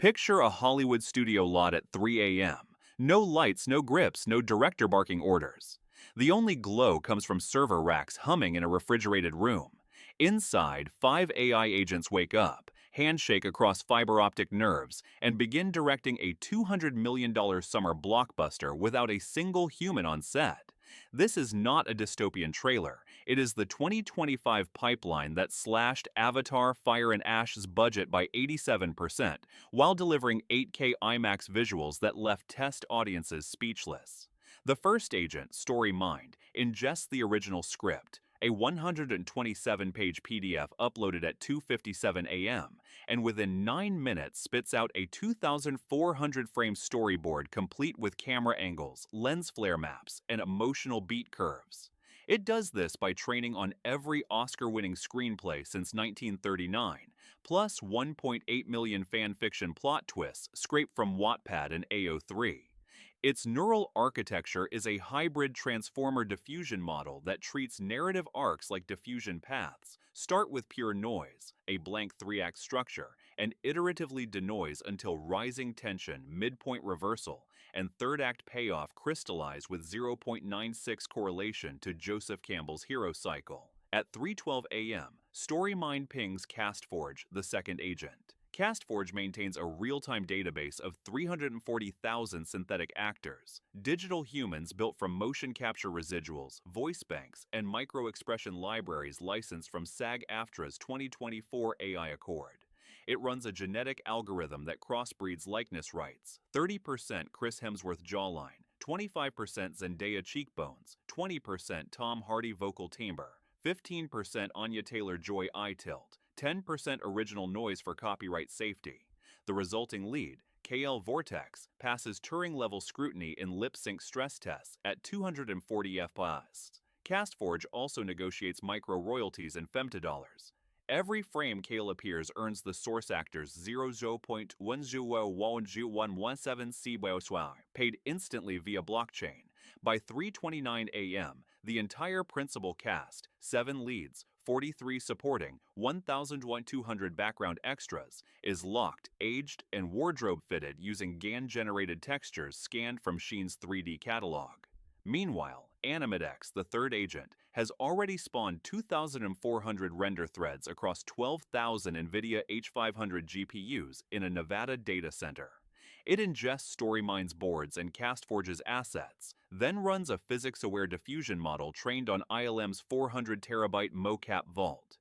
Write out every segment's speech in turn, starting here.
Picture a Hollywood studio lot at 3 a.m. No lights, no grips, no director barking orders. The only glow comes from server racks humming in a refrigerated room. Inside, 5 AI agents wake up, handshake across fiber optic nerves, and begin directing a $200 million summer blockbuster without a single human on set. This is not a dystopian trailer. It is the 2025 pipeline that slashed Avatar: Fire and Ash's budget by 87%, while delivering 8K IMAX visuals that left test audiences speechless. The first agent, Story Mind, ingests the original script, a 127-page PDF uploaded at 2:57 a.m., and within 9 minutes spits out a 2,400-frame storyboard complete with camera angles, lens flare maps, and emotional beat curves. It does this by training on every Oscar-winning screenplay since 1939, plus 1.8 million fan fiction plot twists scraped from Wattpad and AO3. Its neural architecture is a hybrid transformer diffusion model that treats narrative arcs like diffusion paths. Start with pure noise, a blank 3-act structure, and iteratively denoise until rising tension, midpoint reversal, and third-act payoff crystallize with 0.96 correlation to Joseph Campbell's hero cycle. At 3:12 a.m., StoryMind pings CastForge, the second agent. CastForge maintains a real-time database of 340,000 synthetic actors, digital humans built from motion capture residuals, voice banks, and micro-expression libraries licensed from SAG-AFTRA's 2024 AI Accord. It runs a genetic algorithm that crossbreeds likeness rights, 30% Chris Hemsworth jawline, 25% Zendaya cheekbones, 20% Tom Hardy vocal timbre, 15% Anya Taylor-Joy eye tilt, 10% original noise for copyright safety. The resulting lead, KL Vortex, passes Turing-level scrutiny in lip-sync stress tests at 240 FPS. CastForge also negotiates micro-royalties in femtodollars. Every frame Kale appears earns the source actor's 0.101117 CBOSY, paid instantly via blockchain. By 3:29 a.m., the entire principal cast, 7 leads, 43 supporting, 1,200 background extras, is locked, aged, and wardrobe-fitted using GAN-generated textures scanned from Sheen's 3D catalog. Meanwhile, AnimateX, the third agent, has already spawned 2,400 render threads across 12,000 NVIDIA H500 GPUs in a Nevada data center. It ingests StoryMind's boards and CastForge's assets, then runs a physics-aware diffusion model trained on ILM's 400-terabyte mocap vault.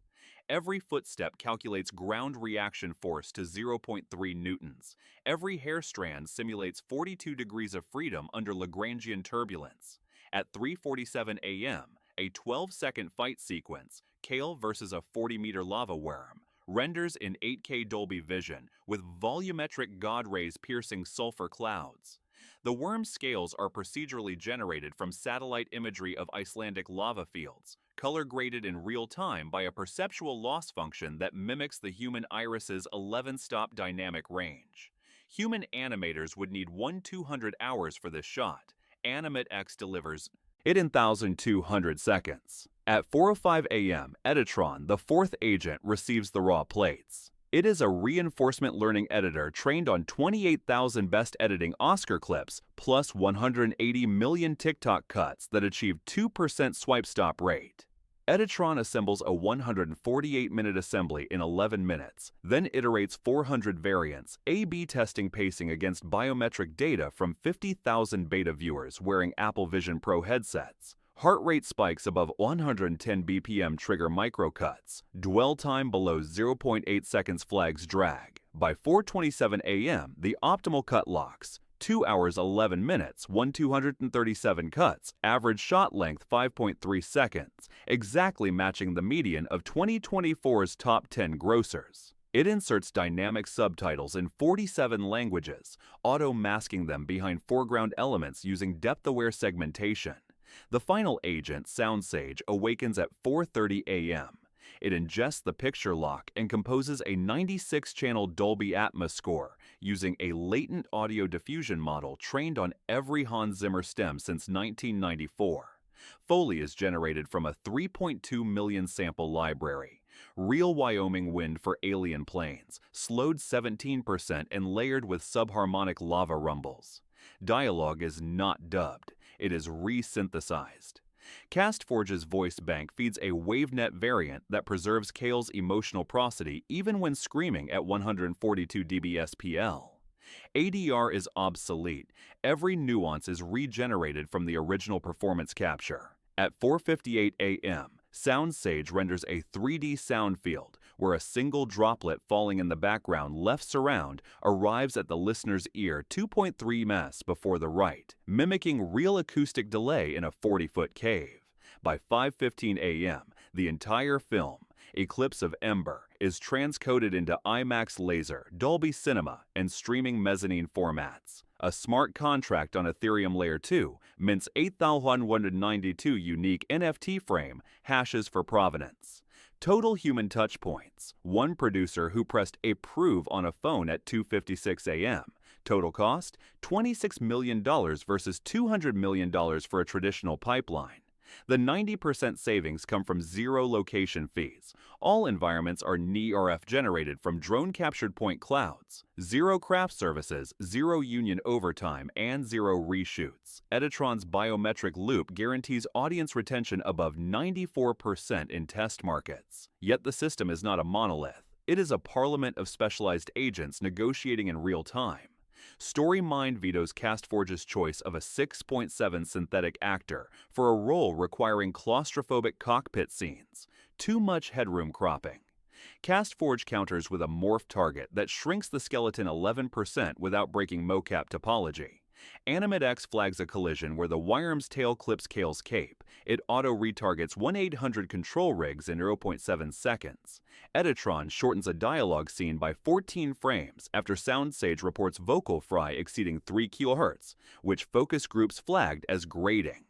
Every footstep calculates ground reaction force to 0.3 newtons. Every hair strand simulates 42 degrees of freedom under Lagrangian turbulence. At 3:47 a.m., a 12-second fight sequence, Kale versus a 40-meter lava worm, renders in 8K Dolby Vision with volumetric God rays piercing sulfur clouds. The worm's scales are procedurally generated from satellite imagery of Icelandic lava fields, color-graded in real time by a perceptual loss function that mimics the human iris's 11-stop dynamic range. Human animators would need 1/200 hours for this shot. AnimateX delivers it in 1,200 seconds. At 4:05 a.m., Editron, the fourth agent, receives the raw plates. It is a reinforcement learning editor trained on 28,000 best editing Oscar clips, plus 180 million TikTok cuts that achieve 2% swipe stop rate. Editron assembles a 148-minute assembly in 11 minutes, then iterates 400 variants, A/B testing pacing against biometric data from 50,000 beta viewers wearing Apple Vision Pro headsets. Heart rate spikes above 110 BPM trigger microcuts. Dwell time below 0.8 seconds flags drag. By 4:27 a.m., the optimal cut locks. 2 hours 11 minutes, 1,237 cuts, average shot length 5.3 seconds, exactly matching the median of 2024's top 10 grossers. It inserts dynamic subtitles in 47 languages, auto-masking them behind foreground elements using depth-aware segmentation. The final agent, SoundSage, awakens at 4:30 a.m. It ingests the picture lock and composes a 96-channel Dolby Atmos score using a latent audio diffusion model trained on every Hans Zimmer stem since 1994. Foley is generated from a 3.2 million sample library. Real Wyoming wind for alien planes, slowed 17% and layered with subharmonic lava rumbles. Dialogue is not dubbed, it is resynthesized. CastForge's voice bank feeds a WaveNet variant that preserves Kale's emotional prosody even when screaming at 142 dBSPL. ADR is obsolete. Every nuance is regenerated from the original performance capture. At 4:58 a.m., SoundSage renders a 3D sound field where a single droplet falling in the background left surround arrives at the listener's ear 2.3 ms before the right, mimicking real acoustic delay in a 40-foot cave. By 5:15 a.m., the entire film, Eclipse of Ember, is transcoded into IMAX laser, Dolby Cinema, and streaming mezzanine formats. A smart contract on Ethereum Layer 2 mints 8,192 unique NFT frame hashes for provenance. Total human touchpoints: one producer who pressed approve on a phone at 2:56 a.m. Total cost: $26 million versus $200 million for a traditional pipeline. The 90% savings come from zero location fees. All environments are NIRF generated from drone-captured point clouds. Zero craft services, zero union overtime, and zero reshoots. Editron's biometric loop guarantees audience retention above 94% in test markets. Yet the system is not a monolith. It is a parliament of specialized agents negotiating in real time. StoryMind vetoes CastForge's choice of a 6.7 synthetic actor for a role requiring claustrophobic cockpit scenes. Too much headroom cropping. CastForge counters with a morph target that shrinks the skeleton 11% without breaking mocap topology. AnimateX flags a collision where the Wyram's tail clips Kale's cape. It auto-retargets 1-800 control rigs in 0.7 seconds. Editron shortens a dialogue scene by 14 frames after SoundSage reports vocal fry exceeding 3 kHz, which focus groups flagged as grating.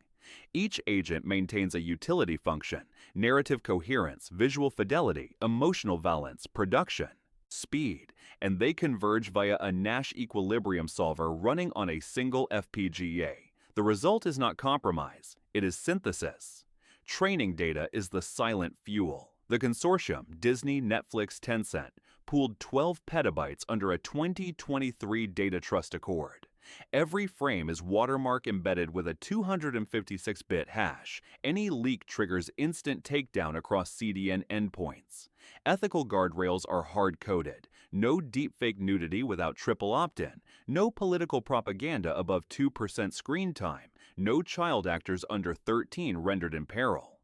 Each agent maintains a utility function: narrative coherence, visual fidelity, emotional valence, production, speed, and they converge via a Nash equilibrium solver running on a single FPGA. The result is not compromise, it is synthesis. Training data is the silent fuel. The consortium, Disney, Netflix, Tencent, pooled 12 petabytes under a 2023 data trust accord. Every frame is watermark embedded with a 256-bit hash. Any leak triggers instant takedown across CDN endpoints. Ethical guardrails are hard-coded. No deepfake nudity without triple opt-in. No political propaganda above 2% screen time. No child actors under 13 rendered in peril.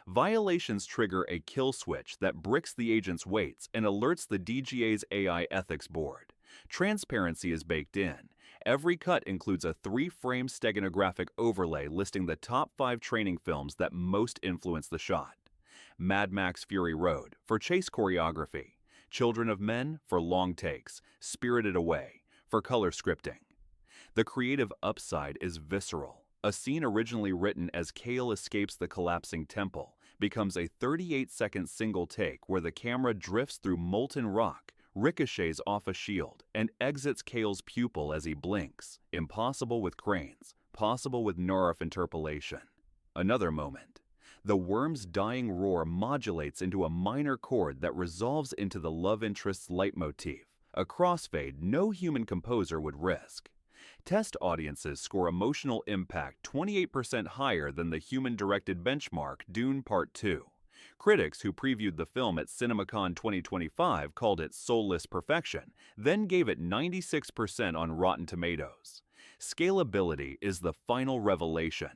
Violations trigger a kill switch that bricks the agent's weights and alerts the DGA's AI ethics board. Transparency is baked in. Every cut includes a 3-frame steganographic overlay listing the top 5 training films that most influence the shot. Mad Max Fury Road for chase choreography. Children of Men for long takes. Spirited Away for color scripting. The creative upside is visceral. A scene originally written as Kale escapes the collapsing temple becomes a 38-second single take where the camera drifts through molten rock, ricochets off a shield, and exits Kale's pupil as he blinks. Impossible with cranes, possible with NIRF interpolation. Another moment. The worm's dying roar modulates into a minor chord that resolves into the love interest's leitmotif, a crossfade no human composer would risk. Test audiences score emotional impact 28% higher than the human-directed benchmark Dune Part 2. Critics who previewed the film at CinemaCon 2025 called it soulless perfection, then gave it 96% on Rotten Tomatoes. Scalability is the final revelation.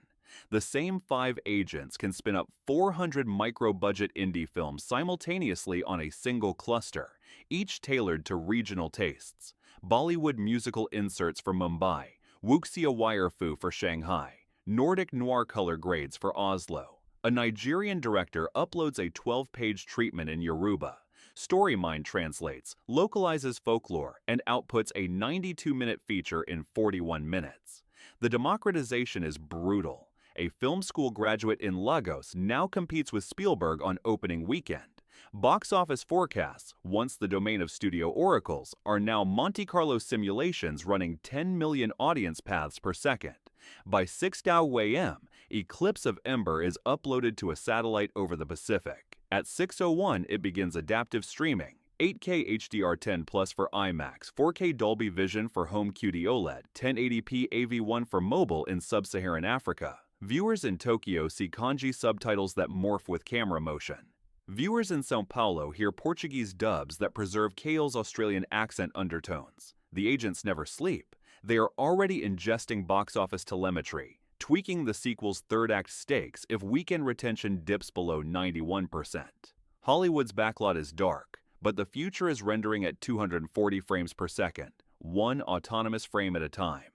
The same 5 agents can spin up 400 micro-budget indie films simultaneously on a single cluster, each tailored to regional tastes. Bollywood musical inserts for Mumbai, Wuxia Wirefu for Shanghai, Nordic noir color grades for Oslo. A Nigerian director uploads a 12-page treatment in Yoruba. StoryMind translates, localizes folklore, and outputs a 92-minute feature in 41 minutes. The democratization is brutal. A film school graduate in Lagos now competes with Spielberg on opening weekend. Box office forecasts, once the domain of studio oracles, are now Monte Carlo simulations running 10 million audience paths per second. By 6 a.m., Eclipse of Ember is uploaded to a satellite over the Pacific. At 6:01, it begins adaptive streaming, 8K HDR10 Plus for IMAX, 4K Dolby Vision for home QD OLED, 1080p AV1 for mobile in sub-Saharan Africa. Viewers in Tokyo see kanji subtitles that morph with camera motion. Viewers in São Paulo hear Portuguese dubs that preserve Kale's Australian accent undertones. The agents never sleep. They are already ingesting box office telemetry, tweaking the sequel's third-act stakes if weekend retention dips below 91%. Hollywood's backlot is dark, but the future is rendering at 240 frames per second, one autonomous frame at a time.